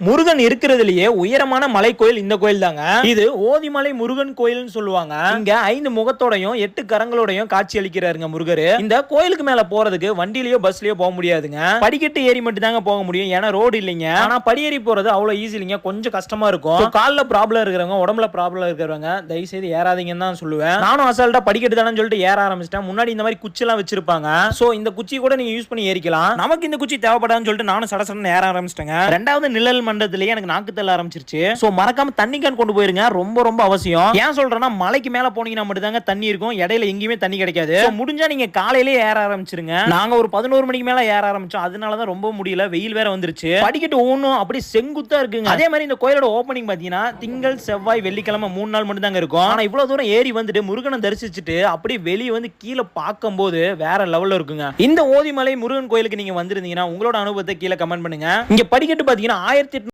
முருகன் இருக்கிறதுலயே உயரமான மலை கோயில் இந்த கோயில் தாங்க. இது ஓதிமலை முருகன் கோயில்னு சொல்லுவாங்க. இங்க 5 முகத்தோடையும் 8 கரங்களோடையும் காட்சி அளிக்கிறாருங்க முருகர். இந்த கோயிலுக்கு மேல போறதுக்கு வண்டிலயோ பஸ்லயோ போக முடியாதுங்க. படிக்கட்டு ஏறி மட்டும் தாங்க போக முடியும். ஏன்னா ரோடு இல்லைங்க. ஆனா படியேறி போறது அவ்வளவு ஈஸி இல்லைங்க. கொஞ்சம் கஷ்டமா இருக்கும். கால்ல ப்ராப்ளம் இருக்கிறவங்க, உடம்புல ப்ராப்ளம் இருக்கிறவங்க தயவு செய்து ஏறாதீங்கன்னு தான் சொல்லுவேன். நானும் அசால்ட்டா படிக்கட்டு தானே சொல்லிட்டு ஏற ஆரம்பிச்சிட்டேன். முன்னாடி இந்த மாதிரி குச்சி எல்லாம் வச்சிருப்பாங்க. சோ இந்த குச்சி கூட நீங்க யூஸ் பண்ணி ஏறிக்கலாம். நமக்கு இந்த குச்சி தேவைப்படாதுன்னு சொல்லிட்டு நானும் சடசடன்னு ஏற ஆரம்பிச்சிட்டேங்க. ரெண்டாவது நிழல் மண்டலத்திலேயே எனக்கு நாக்கு தள்ள ஆரம்பிச்சிருச்சு. சோ மறக்காம தண்ணி கேன் கொண்டு போயிருங்க. ரொம்ப ரொம்ப அவசியம். ஏன் சொல்றேன்னா மலைக்கு மேல போனீங்கன்னா மட்டும் தாங்க தண்ணி இருக்கும். இடையில எங்கேயுமே தண்ணி கிடைக்காது. முடிஞ்சா நீங்க காலையிலேயே ஏற ஆரம்பிச்சிருங்க. நாங்க ஒரு 11 மணிக்கு மேல ஏற ஆரம்பிச்சோம். அதனாலதான் ரொம்ப முடியல. வெயில் வேற வந்துருச்சு. படிக்கட்டு ஒவ்வொன்றும் அப்படி செங்குத்தா இருக்குங்க. அதே மாதிரி இந்த கோயிலோட ஓப்பனிங் பாத்தீங்கன்னா திங்கள் செவ்வாய் வெள்ளிக்கிழமை 3 நாள் மட்டும் தாங்க இருக்கும். ஆனா இவ்வளவு தூரம் ஏறி வந்துட்டு முருகனை தரிசிச்சுட்டு அப்படியே வெளியே வந்து கீழே பார்க்கும்போது வேற லெவல்ல இருக்குங்க. இந்த ஓதிமலை முருகன் கோயிலுக்கு நீங்க வந்திருந்தீங்கன்னா உங்களோட அனுபவத்தை கீழே கமெண்ட் பண்ணுங்க. இங்க படிக்கட்டு பாத்தீங்கன்னா 1800